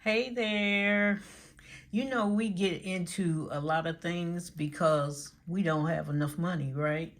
Hey there. You know, we get into a lot of things because we don't have enough money, right?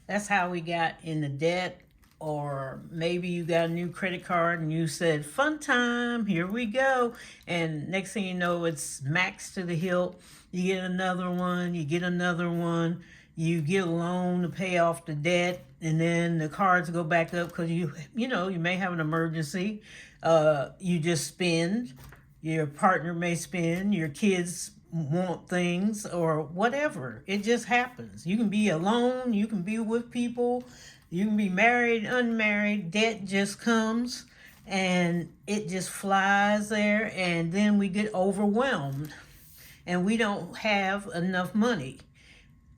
That's how we got into debt. Or maybe you got a new credit card and you said, fun time, here we go. And next thing you know, it's maxed to the hilt. You get another one, you get another one, you get a loan to pay off the debt, and then the cards go back up because you may have an emergency. You just spend, your partner may spend, your kids want things or whatever. It just happens. You can be alone, you can be with people, you can be married, unmarried. Debt just comes and it just flies there, and then we get overwhelmed and we don't have enough money.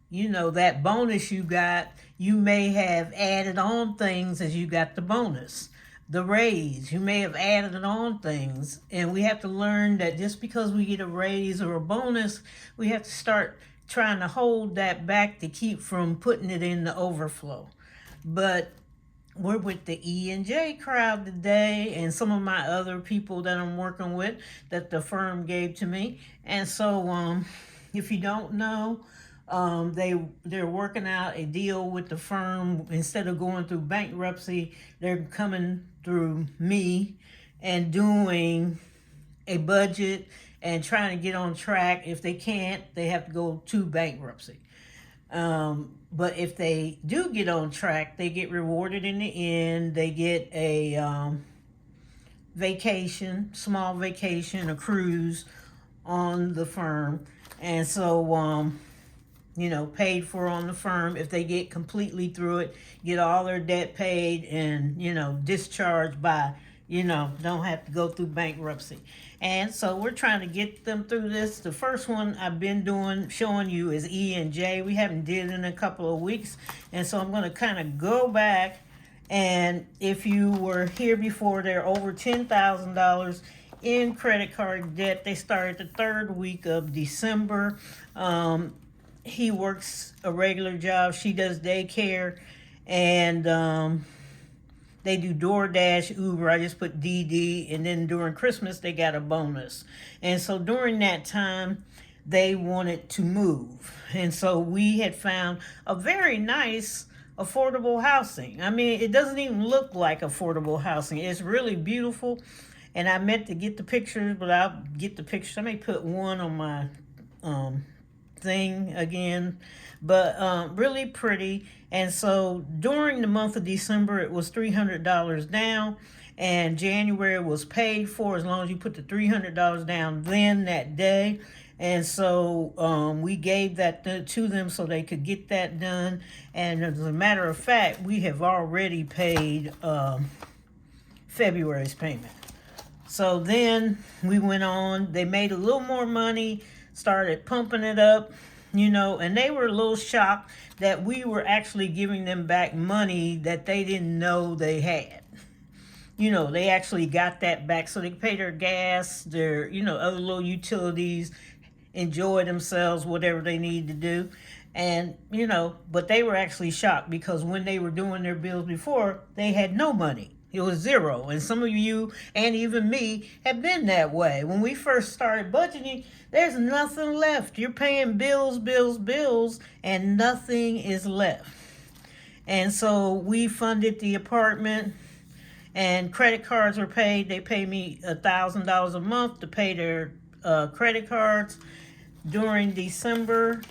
You know, that bonus you got, you may have added on things as you got the bonus. The raise, you may have added on things. And we have to learn that just because we get a raise or a bonus, we have to start trying to hold that back to keep from putting it in the overflow. But we're with the E and J crowd today, and some of my other people that I'm working with that the firm gave to me. And so, if you don't know, they're working out a deal with the firm. Instead of going through bankruptcy, they're coming through me and doing a budget and trying to get on track. If they can't, they have to go to bankruptcy. But if they do get on track, they get rewarded in the end. They get a vacation, small vacation, a cruise on the firm. And so, paid for on the firm. If they get completely through it, get all their debt paid and, discharged by, don't have to go through bankruptcy. And so we're trying to get them through this. The first one I've been showing you is E and J. We haven't did it in a couple of weeks. And so I'm going to kind of go back. And if you were here before, they're over $10,000 in credit card debt. They started the third week of December. He works a regular job. She does daycare. And they do DoorDash, Uber. I just put DD. And then during Christmas, they got a bonus. And so during that time, they wanted to move. And so we had found a very nice affordable housing. I mean, it doesn't even look like affordable housing. It's really beautiful. And I meant to get the pictures, but I'll get the pictures. I may put one on my thing again, but really pretty. And so during the month of December, it was $300 down, and January was paid for as long as you put the $300 down then that day. And so we gave that to them so they could get that done. And as a matter of fact, we have already paid February's payment. So then we went on. They made a little more money, started pumping it up, and they were a little shocked that we were actually giving them back money that they didn't know they had. They actually got that back so they could pay their gas, their, other little utilities, enjoy themselves, whatever they need to do. And, but they were actually shocked because when they were doing their bills before, they had no money. It was zero. And some of you and even me have been that way. When we first started budgeting, there's nothing left. You're paying bills, bills, bills, and nothing is left. And so we funded the apartment, and credit cards were paid. They pay me $1,000 a month to pay their credit cards during December.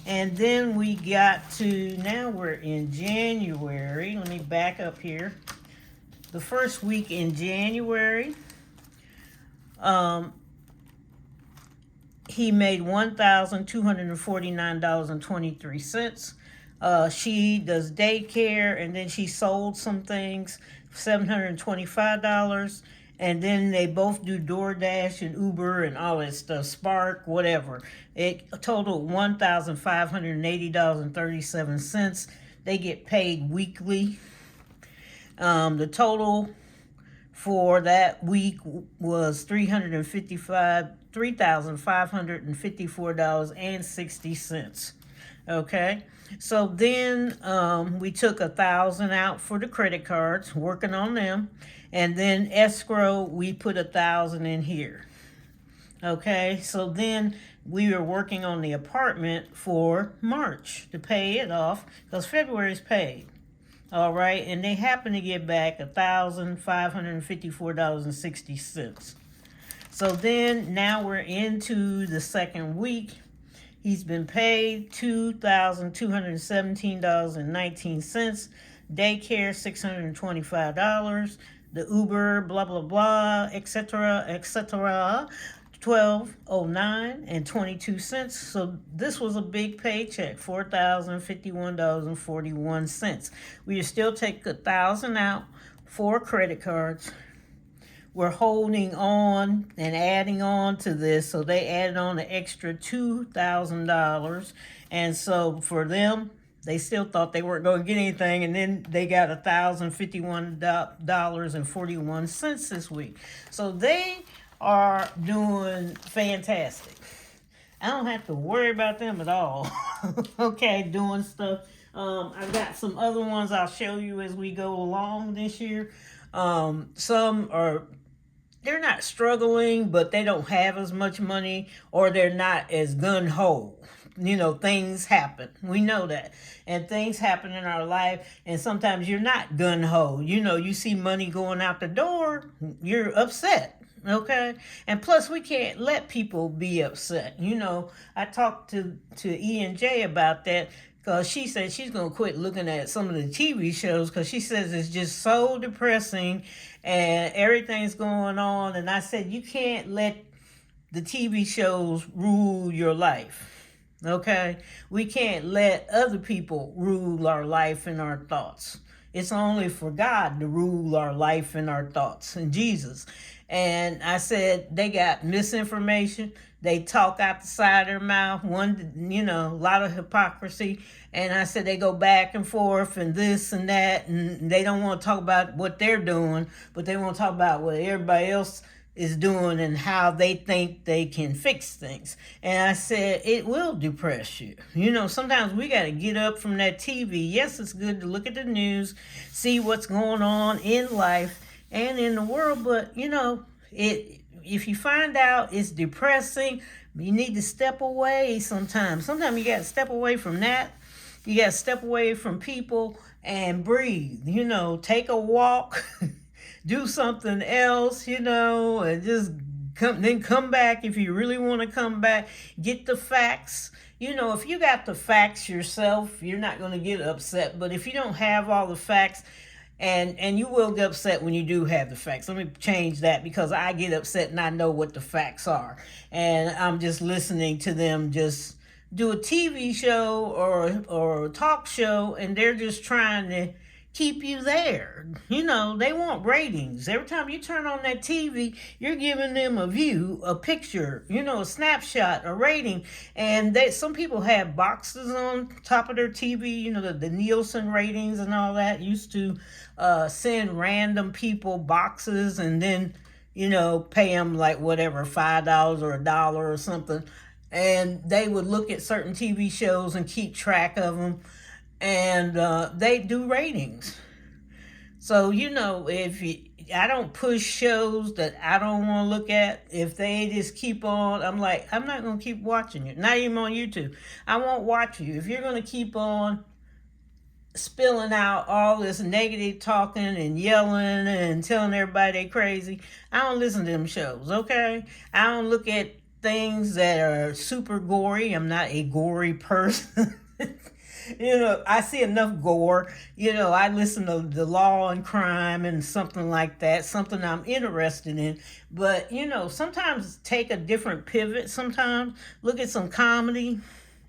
And then we got to, now we're in January. Let me back up here. The first week in January, he made $1,249.23. She does daycare, and then she sold some things, $725. And then they both do DoorDash and Uber and all that stuff, Spark, whatever. It totaled $1,580.37. They get paid weekly. The total for that week was $3,554.60. Okay. So then we took 1,000 out for the credit cards, working on them. And then escrow, we put 1,000 in here. Okay. So then we were working on the apartment for March to pay it off because February's paid. All right. And they happen to get back $1,554.60. So then now we're into the second week. He's been paid $2,217.19. Daycare $625. The Uber, blah blah blah, etc., etc. 1209 and 22 cents. So this was a big paycheck, $4,051.41. We still take 1,000 out for credit cards. We're holding on and adding on to this, so they added on an extra $2,000, and so for them, they still thought they weren't going to get anything, and then they got $1,051.41 this week. So they are doing fantastic. I don't have to worry about them at all. Okay, doing stuff. I've got some other ones I'll show you as we go along this year. Some are, they're not struggling, but they don't have as much money, or they're not as gun-ho. You know, things happen. We know that. And things happen in our life, and sometimes you're not gun-ho. You know, you see money going out the door, you're upset. Okay? And plus, we can't let people be upset. You know, I talked to E and J about that, because she said she's going to quit looking at some of the TV shows because she says it's just so depressing and everything's going on. And I said, you can't let the TV shows rule your life, okay? We can't let other people rule our life and our thoughts. It's only for God to rule our life and our thoughts, and Jesus. And I said, they got misinformation. They talk out the side of their mouth. One, you know, a lot of hypocrisy. And I said, they go back and forth and this and that. And they don't want to talk about what they're doing, but they want to talk about what everybody else is doing and how they think they can fix things. And I said, it will depress you. You know, sometimes we got to get up from that TV. Yes, it's good to look at the news, see what's going on in life and in the world, but you know, if you find out it's depressing, you need to step away sometimes. Sometimes you got to step away from that. You got to step away from people and breathe. You know, take a walk, do something else, you know, and just come back if you really want to come back. Get the facts. You know, if you got the facts yourself, you're not going to get upset. But if you don't have all the facts, and you will get upset when you do have the facts. Let me change that, because I get upset and I know what the facts are. And I'm just listening to them just do a TV show or a talk show, and they're just trying to keep you there. You know, they want ratings. Every time you turn on that TV, you're giving them a view, a picture, you know, a snapshot, a rating. And some people have boxes on top of their TV, you know, the Nielsen ratings and all that. Used to send random people boxes and then, you know, pay them like whatever, $5 or $1 or something. And they would look at certain TV shows and keep track of them. And they do ratings. So, you know, I don't push shows that I don't want to look at. If they just keep on, I'm like, I'm not going to keep watching you. Not even on YouTube. I won't watch you. If you're going to keep on spilling out all this negative talking and yelling and telling everybody they crazy, I don't listen to them shows, okay? I don't look at things that are super gory. I'm not a gory person. You know, I see enough gore. You know, I listen to the law and crime and something like that, something I'm interested in. But, you know, sometimes take a different pivot. Sometimes look at some comedy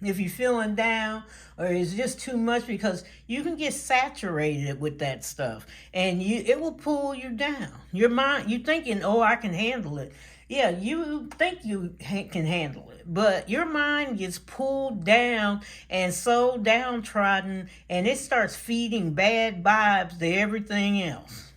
if you're feeling down or it's just too much, because you can get saturated with that stuff and it will pull you down. Your mind, you're thinking, oh, I can handle it. Yeah, you think you can handle it, but your mind gets pulled down and so downtrodden, and it starts feeding bad vibes to everything else.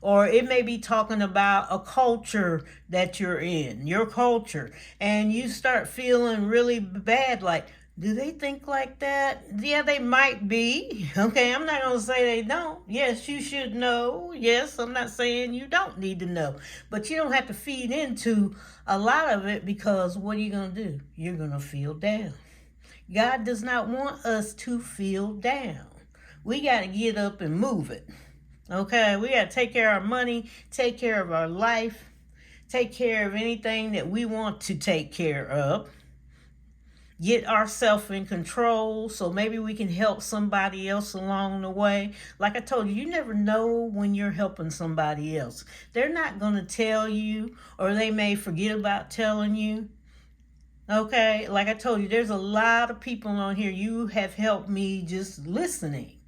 Or it may be talking about a culture that you're in, your culture, and you start feeling really bad, like, Do they think like that? Yeah, they might be. Okay, I'm not going to say they don't. Yes, you should know. Yes, I'm not saying you don't need to know. But you don't have to feed into a lot of it, because what are you going to do? You're going to feel down. God does not want us to feel down. We got to get up and move it. Okay, we got to take care of our money, take care of our life, take care of anything that we want to take care of. Get ourselves in control so maybe we can help somebody else along the way. Like I told you, you never know when you're helping somebody else. They're not going to tell you, or they may forget about telling you. Okay, like I told you, there's a lot of people on here. You have helped me just listening.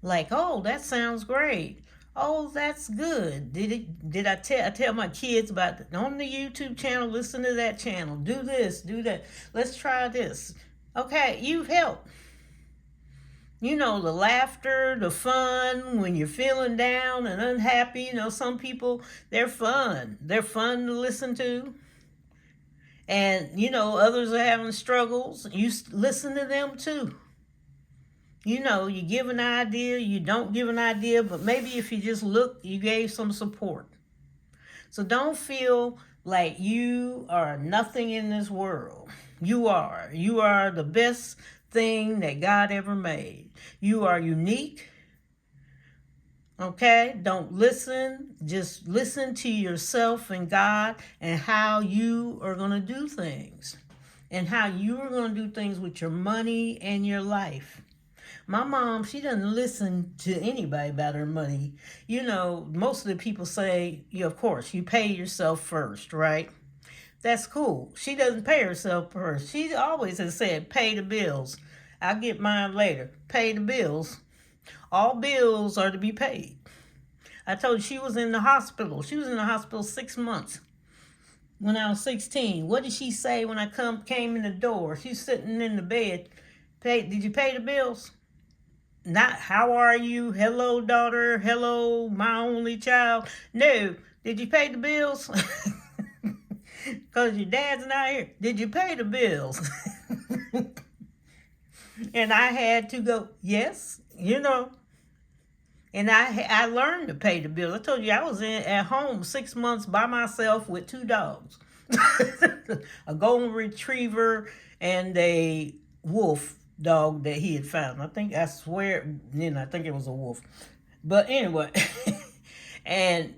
Like, oh, that sounds great. Oh, that's good. Did I tell my kids about on the YouTube channel, listen to that channel. Do this, do that. Let's try this. Okay, you've helped. You know, the laughter, the fun, when you're feeling down and unhappy. You know, some people, they're fun. They're fun to listen to. And, you know, others are having struggles. You listen to them too. You know, you give an idea, you don't give an idea, but maybe if you just look, you gave some support. So don't feel like you are nothing in this world. You are. You are the best thing that God ever made. You are unique. Okay? Don't listen. Just listen to yourself and God and how you are going to do things. And how you are going to do things with your money and your life. My mom, she doesn't listen to anybody about her money. You know, most of the people say, of course, you pay yourself first, right? That's cool. She doesn't pay herself first. She always has said, pay the bills. I'll get mine later. Pay the bills. All bills are to be paid. I told you she was in the hospital. She was in the hospital 6 months when I was 16. What did she say when I came in the door? She's sitting in the bed. Did you pay the bills? Not, how are you? Hello, daughter. Hello, my only child. No. Did you pay the bills? Because your dad's not here. Did you pay the bills? And I had to go, yes, you know. And I learned to pay the bills. I told you I was at home 6 months by myself with 2 dogs. A golden retriever and a wolf dog that he had found. I think it was a wolf. But anyway, and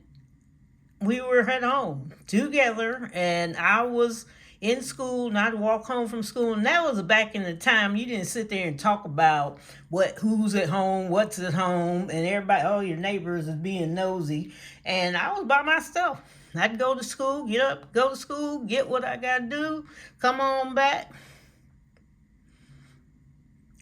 we were at home together, and I was in school, and I'd walk home from school, and that was back in the time you didn't sit there and talk about who's at home, what's at home, and everybody, all your neighbors is being nosy, and I was by myself. I'd go to school, get up, go to school, get what I gotta do, come on back,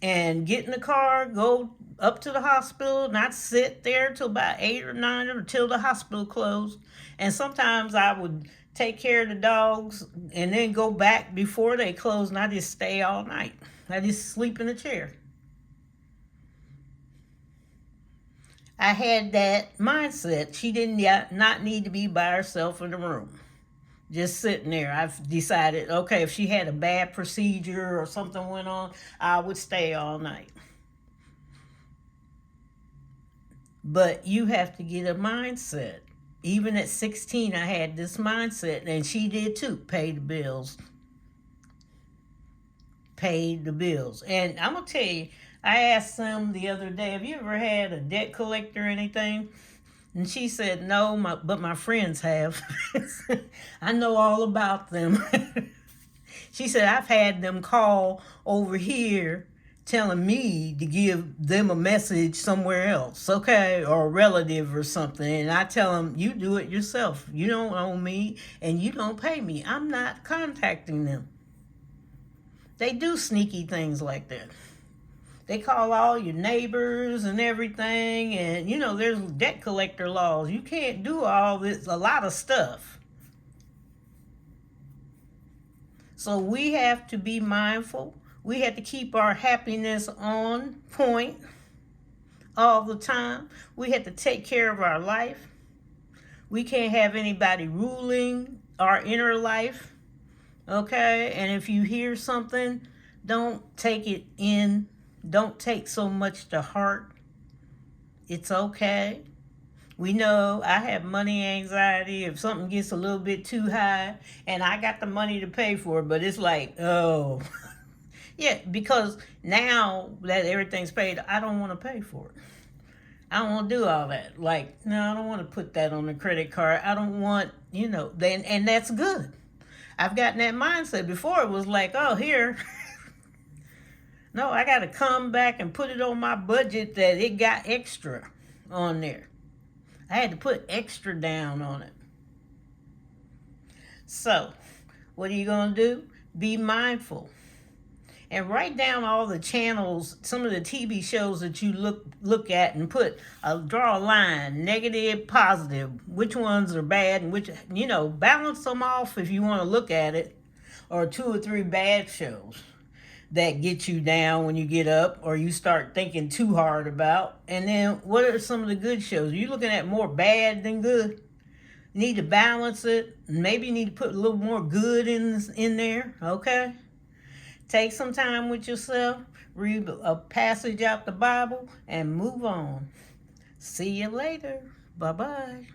and get in the car, go up to the hospital, not sit there till about 8 or 9 or till the hospital closed. And sometimes I would take care of the dogs and then go back before they closed, and I just stay all night. I just sleep in a chair. I had that mindset. She did not need to be by herself in the room, just sitting there. I've decided, okay, if she had a bad procedure or something went on, I would stay all night. But you have to get a mindset. Even at 16, I had this mindset, and she did too. Pay the bills. Pay the bills. And I'm going to tell you, I asked them the other day, have you ever had a debt collector or anything? And she said, no, but my friends have. I know all about them. She said, I've had them call over here telling me to give them a message somewhere else, okay, or a relative or something. And I tell them, you do it yourself. You don't owe me, and you don't pay me. I'm not contacting them. They do sneaky things like that. They call all your neighbors and everything. And, you know, there's debt collector laws. You can't do all this, a lot of stuff. So we have to be mindful. We have to keep our happiness on point all the time. We have to take care of our life. We can't have anybody ruling our inner life. Okay? And if you hear something Don't take it in. Don't take so much to heart. It's okay. We know I have money anxiety. If something gets a little bit too high and I got the money to pay for it, but it's like, oh, yeah, because now that everything's paid, I don't want to pay for it. I don't want to do all that. Like, no, I don't want to put that on the credit card. I don't want, then, and that's good. I've gotten that mindset before. It was like, oh, here. No, I got to come back and put it on my budget that it got extra on there. I had to put extra down on it. So, what are you going to do? Be mindful. And write down all the channels, some of the TV shows that you look at, and draw a line, negative, positive, which ones are bad, and which, balance them off if you want to look at it, or 2 or 3 bad shows that get you down when you get up, or you start thinking too hard about. And then what are some of the good shows? Are you looking at more bad than good? You need to balance it. Maybe you need to put a little more good in there, okay? Take some time with yourself, read a passage out the Bible, and move on. See you later. Bye-bye.